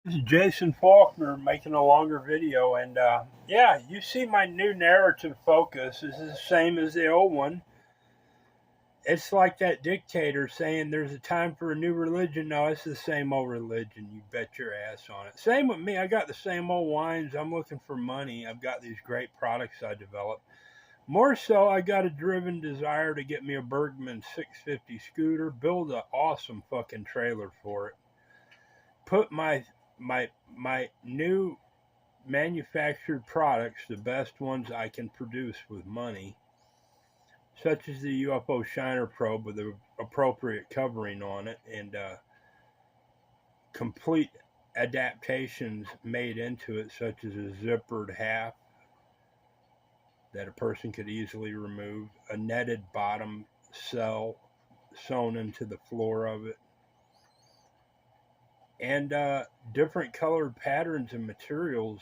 This is Jason Faulkner making a longer video, and yeah, you see my new narrative focus is the same as the old one. It's like that dictator saying there's a time for a new religion. No, it's the same old religion. You bet your ass on it. Same with me. I got the same old wines. I'm looking for money. I've got these great products I developed. More so, I got a driven desire to get me a Bergman 650 scooter, build an awesome fucking trailer for it, put my new manufactured products, the best ones I can produce with money, such as the UFO Shiner probe with the appropriate covering on it and complete adaptations made into it, such as a zippered half that a person could easily remove, a netted bottom cell sewn into the floor of it, and different colored patterns and materials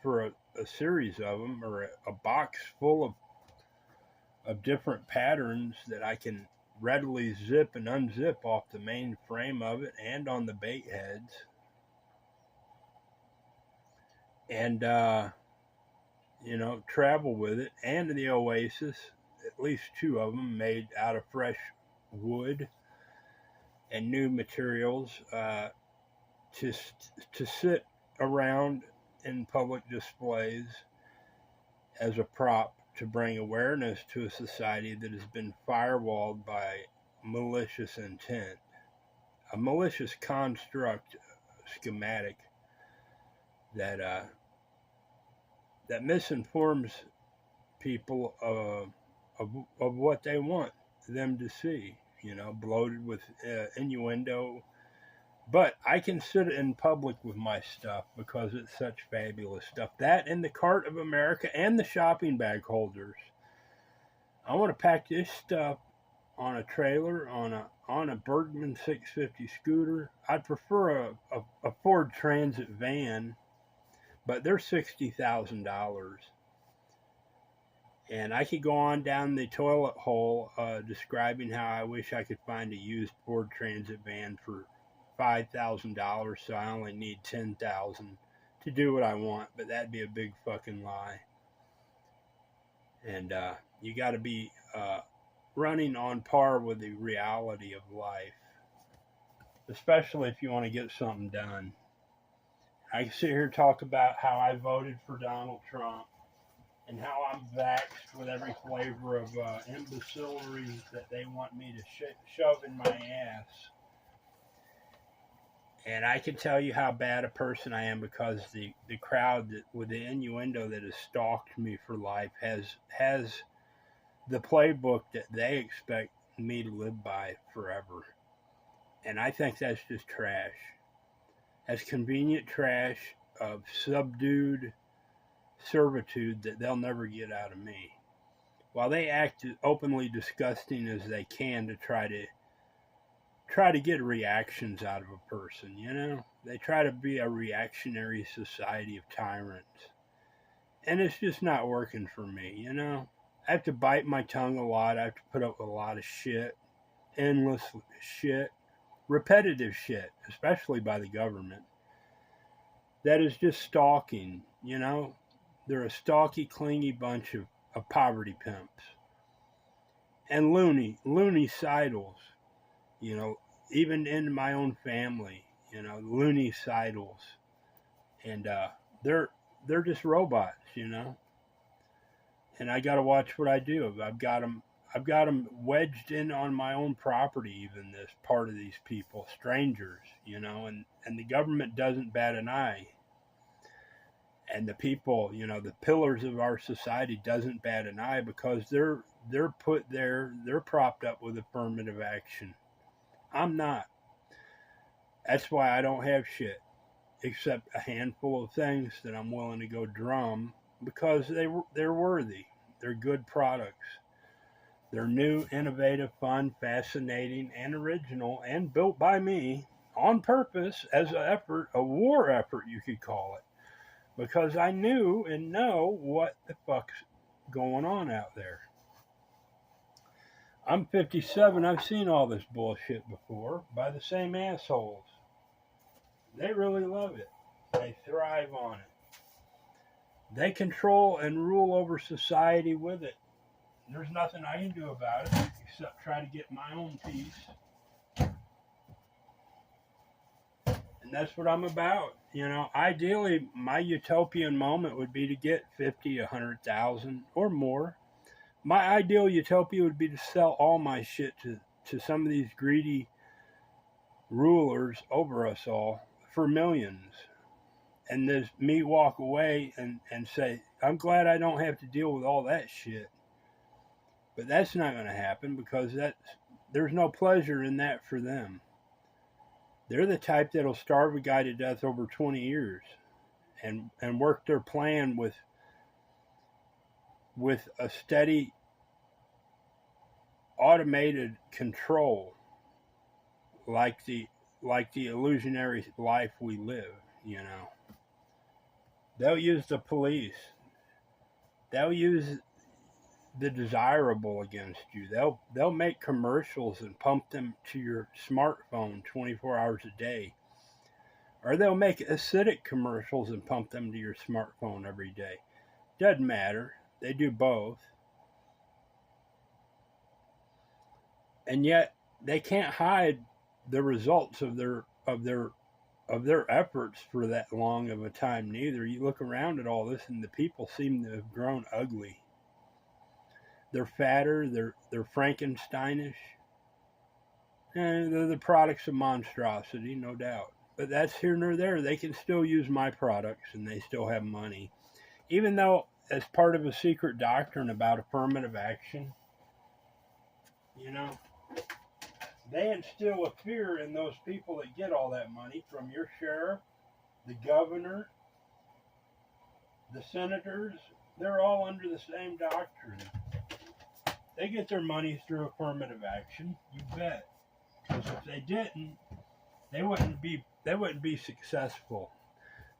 for a series of them, or a box full of different patterns that I can readily zip and unzip off the main frame of it and on the bait heads. And, travel with it. And the Oasis, at least two of them made out of fresh wood and new materials to sit around in public displays as a prop to bring awareness to a society that has been firewalled by malicious intent, a malicious construct, schematic that misinforms people of what they want them to see. Bloated with innuendo. But I can sit in public with my stuff because it's such fabulous stuff. That and the Cart of America and the shopping bag holders. I want to pack this stuff on a trailer, on a Bergman 650 scooter. I'd prefer a Ford Transit van, but they're $60,000. And I could go on down the toilet hole describing how I wish I could find a used Ford Transit van for $5,000, so I only need $10,000 to do what I want, but that'd be a big fucking lie. And you got to be running on par with the reality of life, especially if you want to get something done. I can sit here and talk about how I voted for Donald Trump and how I'm vaxxed with every flavor of imbecillery that they want me to shove in my ass. And I can tell you how bad a person I am because the crowd with the innuendo that has stalked me for life has the playbook that they expect me to live by forever. And I think that's just trash. That's convenient trash of subdued servitude that they'll never get out of me. While they act as openly disgusting as they can to try to get reactions out of a person, They try to be a reactionary society of tyrants. And it's just not working for me, I have to bite my tongue a lot. I have to put up with a lot of shit, endless shit, repetitive shit, especially by the government, that is just stalking, They're a stalky, clingy bunch of poverty pimps. And loony sidles, even in my own family, loony sidles. And they're just robots, And I got to watch what I do. I've got them wedged in on my own property, even this part of these people, strangers, and the government doesn't bat an eye. And the people, the pillars of our society doesn't bat an eye because they're put there, they're propped up with affirmative action. I'm not. That's why I don't have shit, except a handful of things that I'm willing to go drum because they're worthy. They're good products. They're new, innovative, fun, fascinating, and original, and built by me on purpose as an effort, a war effort, you could call it. Because I knew and know what the fuck's going on out there. I'm 57. I've seen all this bullshit before by the same assholes. They really love it. They thrive on it. They control and rule over society with it. There's nothing I can do about it except try to get my own peace. And that's what I'm about. You know, ideally, my utopian moment would be to get 50, 100,000 or more. My ideal utopia would be to sell all my shit to some of these greedy rulers over us all for millions. And there's me walk away and say, I'm glad I don't have to deal with all that shit. But that's not going to happen because there's no pleasure in that for them. They're the type that'll starve a guy to death over 20 years and work their plan with a steady automated control like the illusionary life we live, you know. They'll use the police. They'll use the desirable against you. They'll make commercials and pump them to your smartphone 24 hours a day. Or they'll make acidic commercials and pump them to your smartphone every day. Doesn't matter. They do both. And yet they can't hide the results of their efforts for that long of a time neither. You look around at all this and the people seem to have grown ugly. They're fatter, they're Frankensteinish. And they're the products of monstrosity, no doubt. But that's here nor there. They can still use my products and they still have money. Even though, as part of a secret doctrine about affirmative action, you know, they instill a fear in those people that get all that money, from your sheriff, the governor, the senators. They're all under the same doctrine. They get their money through affirmative action, you bet. Because if they didn't, they wouldn't be successful.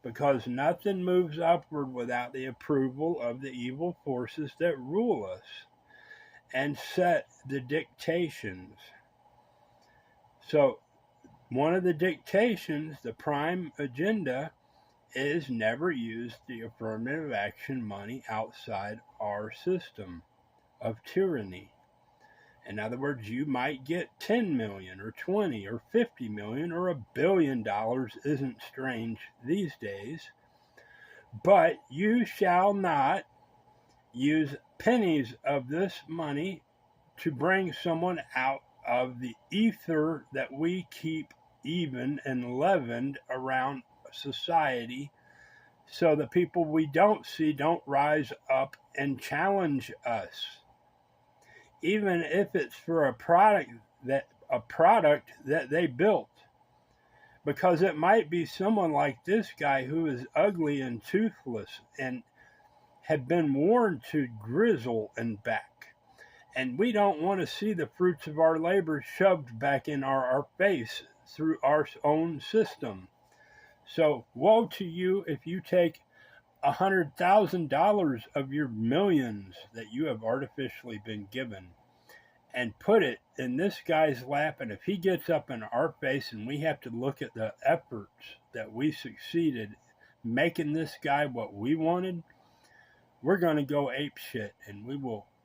Because nothing moves upward without the approval of the evil forces that rule us and set the dictations. So, one of the dictations, the prime agenda, is never use the affirmative action money outside our system of tyranny. In other words, you might get 10 million or 20 or 50 million or $1 billion isn't strange these days. But you shall not use pennies of this money to bring someone out of the ether that we keep even and leavened around society, so the people we don't see don't rise up and challenge us, even if it's for a product that they built. Because it might be someone like this guy who is ugly and toothless and had been worn to grizzle and back. And we don't want to see the fruits of our labor shoved back in our face through our own system. So woe to you if you take $100,000 of your millions that you have artificially been given and put it in this guy's lap. And if he gets up in our face and we have to look at the efforts that we succeeded making this guy what we wanted, we're going to go ape shit, and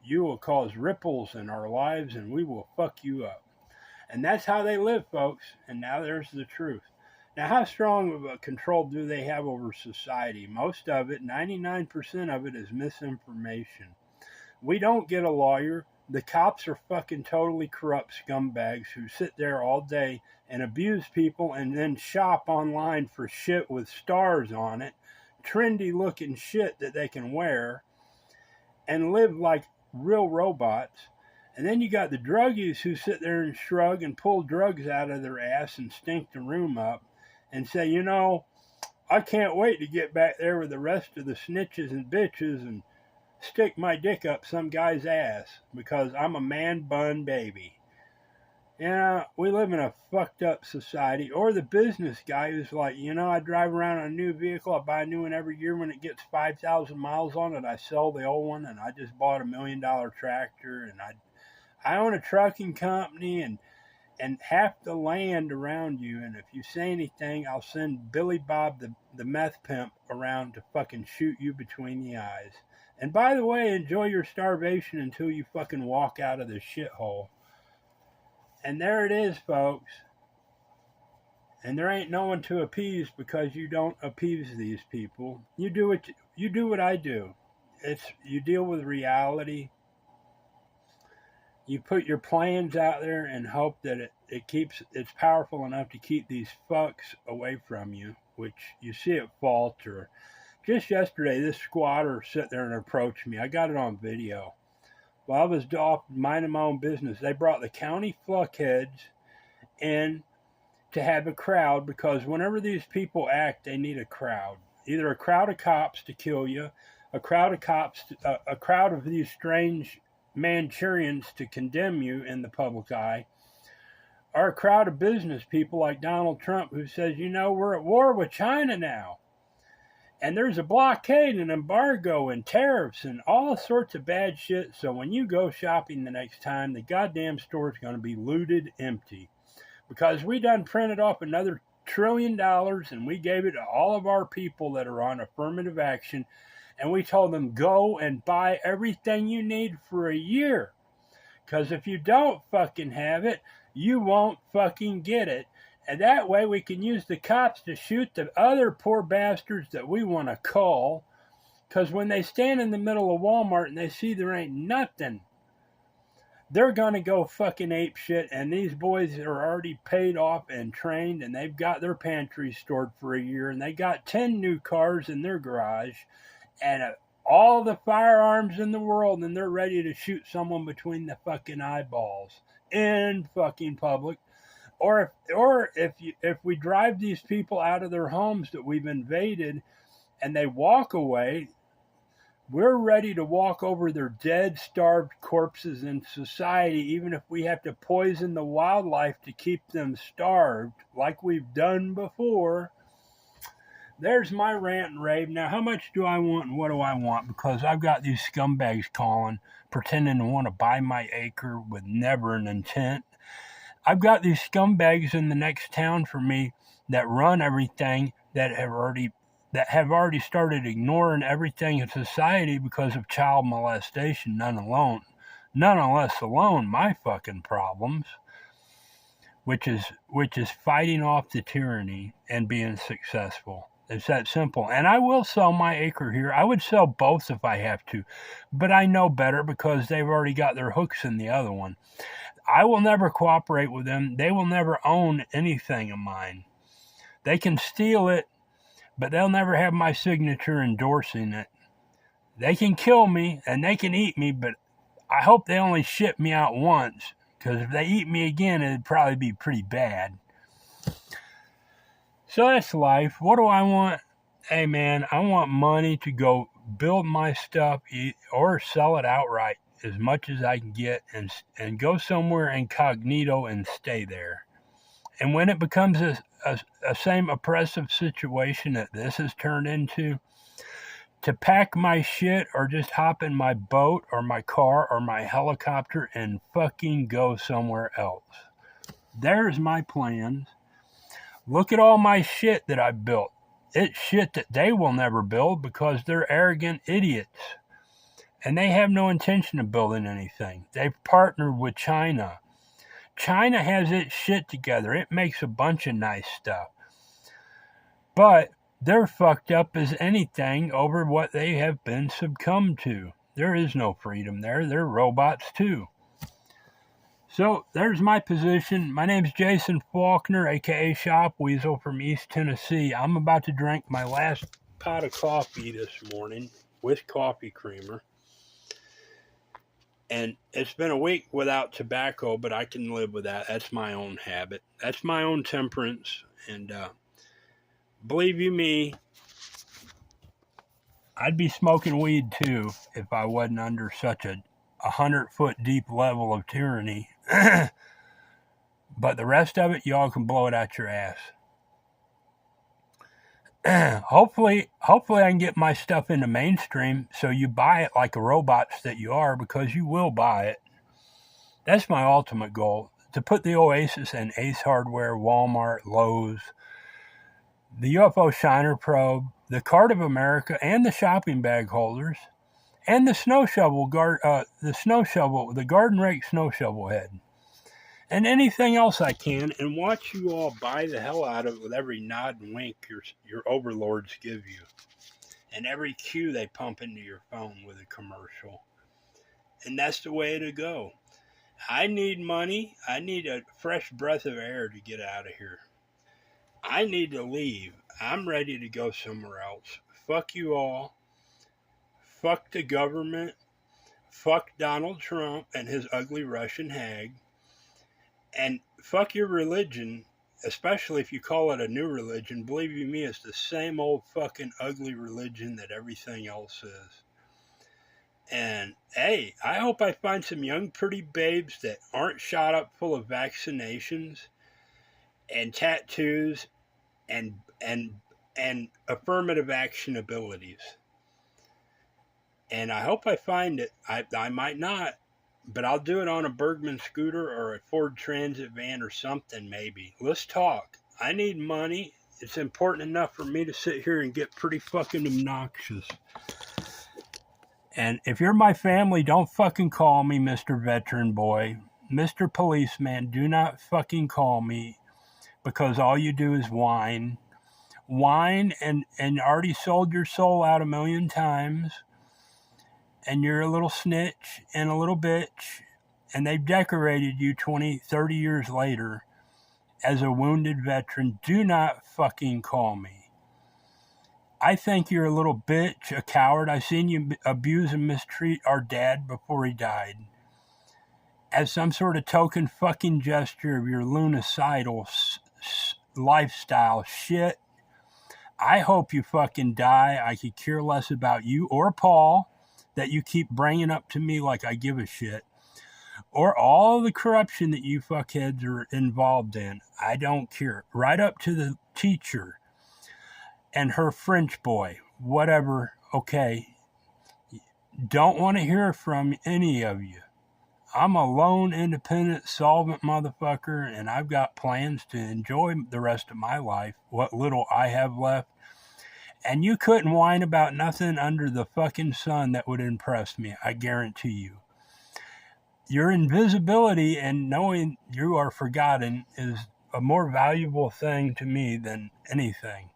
you will cause ripples in our lives, and we will fuck you up. And that's how they live, folks. And now there's the truth. Now, how strong of a control do they have over society? Most of it, 99% of it, is misinformation. We don't get a lawyer. The cops are fucking totally corrupt scumbags who sit there all day and abuse people and then shop online for shit with stars on it, trendy looking shit that they can wear, and live like real robots. And then you got the druggies who sit there and shrug and pull drugs out of their ass and stink the room up and say, you know, I can't wait to get back there with the rest of the snitches and bitches and stick my dick up some guy's ass because I'm a man bun baby. Yeah, we live in a fucked up society. Or the business guy who's like, you know, I drive around in a new vehicle. I buy a new one every year. When it gets 5,000 miles on it, I sell the old one. And I just bought $1 million tractor. And I own a trucking company. And and half the land around you. And if you say anything, I'll send Billy Bob, the meth pimp, around to fucking shoot you between the eyes. And by the way, enjoy your starvation until you fucking walk out of this shithole. And there it is, folks. And there ain't no one to appease because you don't appease these people. You do what I do. You deal with reality. You put your plans out there and hope that it's powerful enough to keep these fucks away from you, which you see at Faulkner. Just yesterday, this squatter sat there and approached me. I got it on video. While I was off minding my own business, they brought the county fuckheads in to have a crowd, because whenever these people act, they need a crowd. Either a crowd of cops to kill you, a crowd of these strange Manchurians to condemn you in the public eye, or a crowd of business people like Donald Trump who says, we're at war with China now. And there's a blockade and embargo and tariffs and all sorts of bad shit. So when you go shopping the next time, the goddamn store is going to be looted empty. Because we done printed off another $1 trillion and we gave it to all of our people that are on affirmative action. And we told them, go and buy everything you need for a year. Because if you don't fucking have it, you won't fucking get it. And that way we can use the cops to shoot the other poor bastards that we want to call. Because when they stand in the middle of Walmart and they see there ain't nothing, they're going to go fucking ape shit. And these boys are already paid off and trained, and they've got their pantry stored for a year, and they got 10 new cars in their garage and all the firearms in the world, and they're ready to shoot someone between the fucking eyeballs in fucking public. Or if we drive these people out of their homes that we've invaded and they walk away, we're ready to walk over their dead, starved corpses in society, even if we have to poison the wildlife to keep them starved, like we've done before. There's my rant and rave. Now, how much do I want and what do I want? Because I've got these scumbags calling, pretending to want to buy my acre with never an intent. I've got these scumbags in the next town for me that run everything, that have already started ignoring everything in society because of child molestation, none less alone my fucking problems, which is fighting off the tyranny and being successful. It's that simple. And I will sell my acre here. I would sell both if I have to, but I know better because they've already got their hooks in the other one. I will never cooperate with them. They will never own anything of mine. They can steal it, but they'll never have my signature endorsing it. They can kill me and they can eat me, but I hope they only ship me out once, because if they eat me again, it'd probably be pretty bad. So that's life. What do I want? Hey man, I want money to go build my stuff or sell it outright as much as I can get, and go somewhere incognito and stay there. And when it becomes a same oppressive situation that this has turned into, to pack my shit or just hop in my boat or my car or my helicopter and fucking go somewhere else. There's my plans. Look at all my shit that I built. It's shit that they will never build because they're arrogant idiots. And they have no intention of building anything. They've partnered with China. China has its shit together. It makes a bunch of nice stuff. But they're fucked up as anything over what they have been succumbed to. There is no freedom there. They're robots too. So there's my position. My name's Jason Faulkner, a.k.a. Shop Weasel from East Tennessee. I'm about to drink my last pot of coffee this morning with coffee creamer. And it's been a week without tobacco, but I can live with that. That's my own habit. That's my own temperance. And believe you me, I'd be smoking weed too if I wasn't under such a 100-foot deep level of tyranny. But the rest of it, y'all can blow it out your ass. Hopefully I can get my stuff into mainstream so you buy it like a robots that you are, because you will buy it. That's my ultimate goal, to put the Oasis and Ace Hardware, Walmart, Lowe's, the UFO Shiner probe, the Cart of America, and the shopping bag holders, and the the garden rake snow shovel head, and anything else I can, and watch you all buy the hell out of it with every nod and wink your overlords give you, and every cue they pump into your phone with a commercial. And that's the way to go. I need money. I need a fresh breath of air to get out of here. I need to leave. I'm ready to go somewhere else. Fuck you all. Fuck the government. Fuck Donald Trump and his ugly Russian hag. And fuck your religion, especially if you call it a new religion. Believe you me, it's the same old fucking ugly religion that everything else is. And hey, I hope I find some young pretty babes that aren't shot up full of vaccinations and tattoos and affirmative action abilities. And I hope I find it. I might not, but I'll do it on a Bergman scooter or a Ford Transit van or something maybe. Let's talk. I need money. It's important enough for me to sit here and get pretty fucking obnoxious. And if you're my family, don't fucking call me Mr. Veteran Boy. Mr. Policeman, do not fucking call me, because all you do is whine. Whine and already sold your soul out a million times. And you're a little snitch and a little bitch. And they've decorated you 20, 30 years later as a wounded veteran. Do not fucking call me. I think you're a little bitch, a coward. I seen you abuse and mistreat our dad before he died. As some sort of token fucking gesture of your lunacidal lifestyle shit. I hope you fucking die. I could care less about you or Paul that you keep bringing up to me like I give a shit. Or all the corruption that you fuckheads are involved in. I don't care. Right up to the teacher and her French boy, whatever, okay. Don't want to hear from any of you. I'm a lone, independent, solvent motherfucker, and I've got plans to enjoy the rest of my life, what little I have left. And you couldn't whine about nothing under the fucking sun that would impress me, I guarantee you. Your invisibility and knowing you are forgotten is a more valuable thing to me than anything.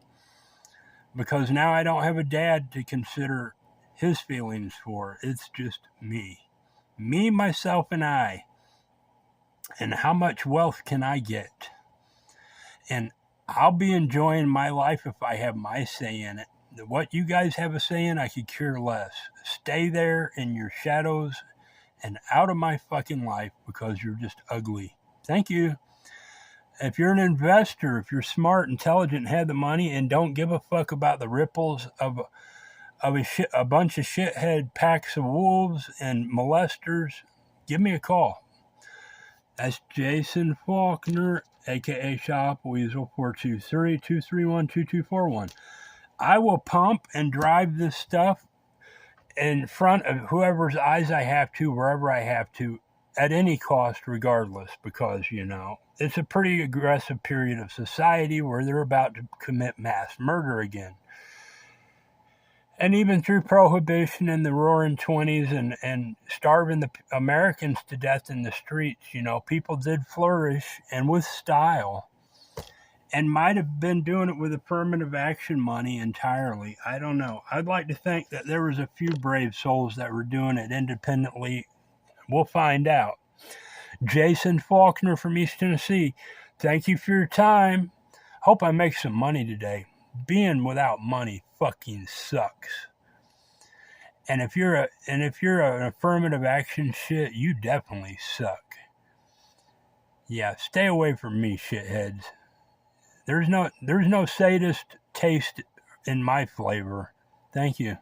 Because now I don't have a dad to consider his feelings for. It's just me. Me, myself, and I. And how much wealth can I get? And I'll be enjoying my life if I have my say in it. What you guys have a say in, I could care less. Stay there in your shadows and out of my fucking life because you're just ugly. Thank you. If you're an investor, if you're smart, intelligent, and have the money and don't give a fuck about the ripples of a bunch of shithead packs of wolves and molesters, give me a call. That's Jason Faulkner, a.k.a. Shop Weasel, 423-231-2241. I will pump and drive this stuff in front of whoever's eyes I have to, wherever I have to, at any cost regardless, because, it's a pretty aggressive period of society where they're about to commit mass murder again. And even through Prohibition and the Roaring 20s and starving the Americans to death in the streets, people did flourish, and with style, and might have been doing it with affirmative action money entirely. I don't know. I'd like to think that there was a few brave souls that were doing it independently. We'll find out. Jason Faulkner from East Tennessee, thank you for your time. Hope I make some money today. Being without money fucking sucks. And if you're an affirmative action shit, you definitely suck. Yeah, stay away from me, shitheads. There's no sadist taste in my flavor. Thank you.